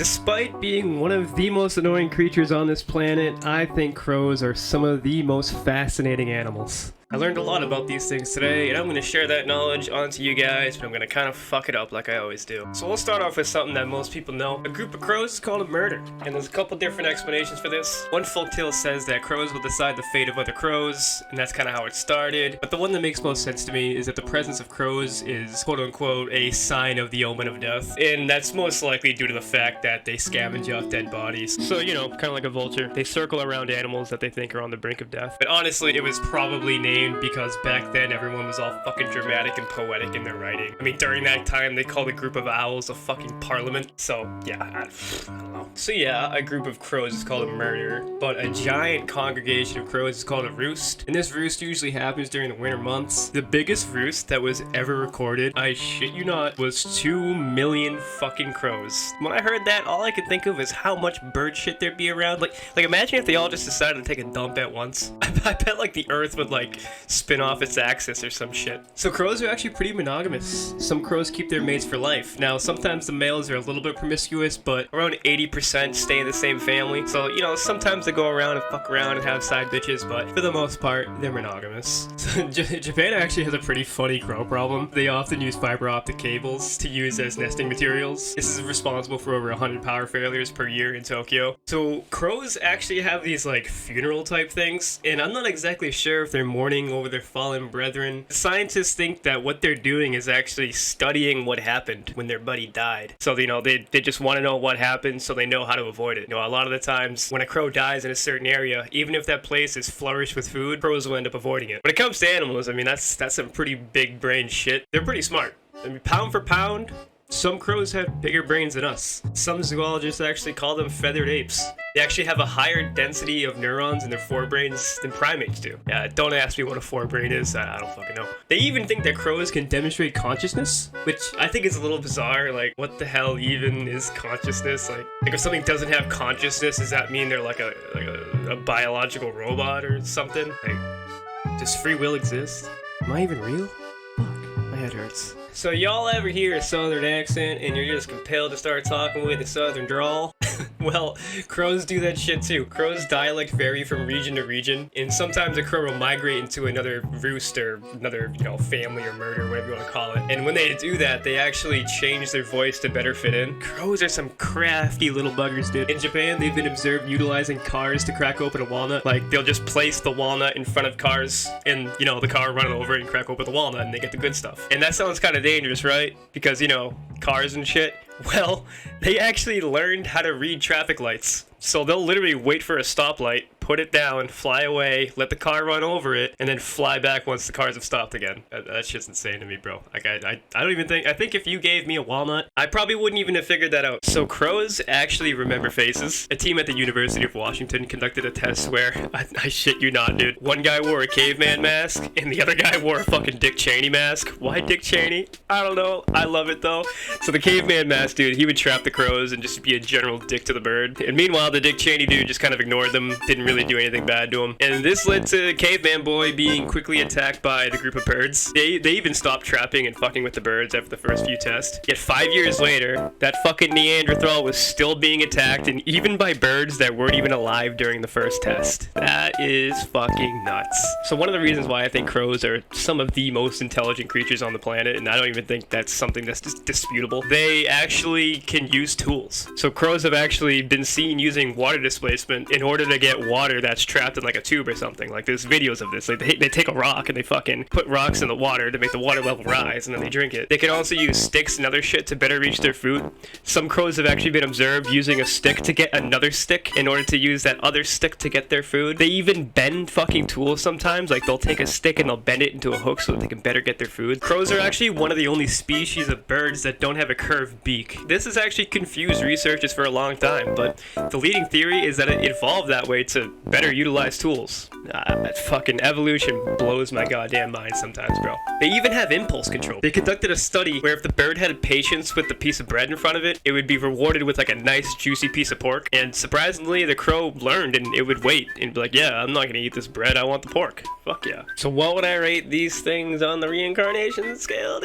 Despite being one of the most annoying creatures on this planet, I think crows are some of the most fascinating animals. I learned a lot about these things today, and I'm going to share that knowledge onto you guys, but I'm going to kind of fuck it up like I always do. So we'll start off with something that most people know. A group of crows is called a murder, and there's a couple different explanations for this. One folktale says that crows will decide the fate of other crows, and that's kind of how it started. But the one that makes most sense to me is that the presence of crows is quote-unquote a sign of the omen of death, and that's most likely due to the fact that they scavenge off dead bodies. So, you know, kind of like a vulture, they circle around animals that they think are on the brink of death. But honestly, it was probably named because back then everyone was all fucking dramatic and poetic in their writing. I mean, during that time they called a group of owls a fucking parliament. So yeah, I don't know. So yeah, a group of crows is called a murder, but a giant congregation of crows is called a roost. And this roost usually happens during the winter months. The biggest roost that was ever recorded, I shit you not, was 2 million fucking crows. When I heard that, all I could think of is how much bird shit there'd be around. Like imagine if they all just decided to take a dump at once. I bet like the earth would like spin off its axis or some shit. So crows are actually pretty monogamous. Some crows keep their mates for life. Now, sometimes the males are a little bit promiscuous, but around 80% stay in the same family. So, you know, sometimes they go around and fuck around and have side bitches, but for the most part, they're monogamous. So, Japan actually has a pretty funny crow problem. They often use fiber optic cables to use as nesting materials. This is responsible for over 100 power failures per year in Tokyo. So crows actually have these like funeral type things, and I'm not exactly sure if they're mourning over their fallen brethren. Scientists think that what they're doing is actually studying what happened when their buddy died. So, you know, they just want to know what happened so they know how to avoid it. You know, a lot of the times when a crow dies in a certain area, even if that place is flourished with food, crows will end up avoiding it. When it comes to animals, I mean, that's some pretty big brain shit. They're pretty smart. I mean, pound for pound, some crows have bigger brains than us. Some zoologists actually call them feathered apes. They actually have a higher density of neurons in their forebrains than primates do. Yeah, don't ask me what a forebrain is, I don't fucking know. They even think that crows can demonstrate consciousness, which I think is a little bizarre. Like, what the hell even is consciousness? Like if something doesn't have consciousness, does that mean they're like a biological robot or something? Like, does free will exist? Am I even real? Fuck, my head hurts. So y'all ever hear a southern accent and you're just compelled to start talking with a southern drawl? Well, crows do that shit too. Crows' dialect vary from region to region, and sometimes a crow will migrate into another roost or another, you know, family or murder, whatever you want to call it. And when they do that, they actually change their voice to better fit in. Crows are some crafty little buggers, dude. In Japan, they've been observed utilizing cars to crack open a walnut. Like, they'll just place the walnut in front of cars, and, you know, the car will run over it and crack open the walnut, and they get the good stuff. And that sounds kind of dangerous, right? Because, you know, cars and shit. Well, they actually learned how to read traffic lights. So they'll literally wait for a stoplight, put it down, fly away, let the car run over it, and then fly back once the cars have stopped again. That shit's insane to me, bro. Like, I don't even think, I think if you gave me a walnut, I probably wouldn't even have figured that out. So crows actually remember faces. A team at the University of Washington conducted a test where, I shit you not, dude, one guy wore a caveman mask, and the other guy wore a fucking Dick Cheney mask. Why Dick Cheney? I don't know. I love it, though. So the caveman mask, dude, he would trap the crows and just be a general dick to the bird. And meanwhile, the Dick Cheney dude just kind of ignored them, didn't really do anything bad to him. And this led to Caveman Boy being quickly attacked by the group of birds. They even stopped trapping and fucking with the birds after the first few tests. Yet 5 years later, that fucking Neanderthal was still being attacked, and even by birds that weren't even alive during the first test. That is fucking nuts. So one of the reasons why I think crows are some of the most intelligent creatures on the planet, and I don't even think that's something that's disputable, they actually can use tools. So crows have actually been seen using water displacement in order to get water that's trapped in like a tube or something. Like, there's videos of this. Like, they take a rock and they fucking put rocks in the water to make the water level rise, and then they drink it. They can also use sticks and other shit to better reach their food. Some crows have actually been observed using a stick to get another stick in order to use that other stick to get their food. They even bend fucking tools sometimes. Like, they'll take a stick and they'll bend it into a hook so that they can better get their food. Crows are actually one of the only species of birds that don't have a curved beak. This has actually confused researchers for a long time, but the leading theory is that it evolved that way to better utilize tools. That fucking evolution blows my goddamn mind sometimes, bro. They even have impulse control. They conducted a study where if the bird had patience with the piece of bread in front of it, it would be rewarded with like a nice juicy piece of pork. And surprisingly, the crow learned and it would wait and be like, yeah, I'm not gonna eat this bread, I want the pork. Fuck yeah. So what would I rate these things on the reincarnation scale?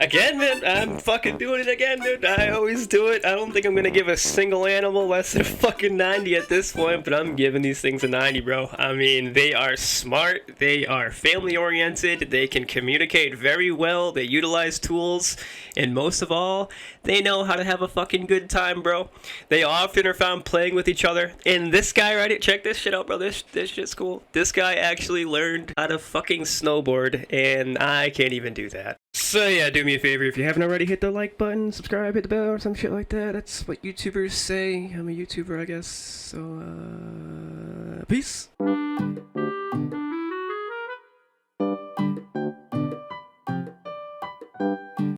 Again, man, I'm fucking doing it again, dude. I always do it. I don't think I'm gonna give a single animal less than a fucking 90 at this point, but I'm giving these things a 90, bro. I mean, they are smart, they are family-oriented, they can communicate very well, they utilize tools, and most of all, they know how to have a fucking good time, bro. They often are found playing with each other. And this guy right here, check this shit out, bro. This shit's cool. This guy actually learned how to fucking snowboard, and I can't even do that. So yeah, do me a favor, if you haven't already, hit the like button, subscribe, hit the bell, or some shit like that. That's what YouTubers say. I'm a YouTuber, I guess. So, peace.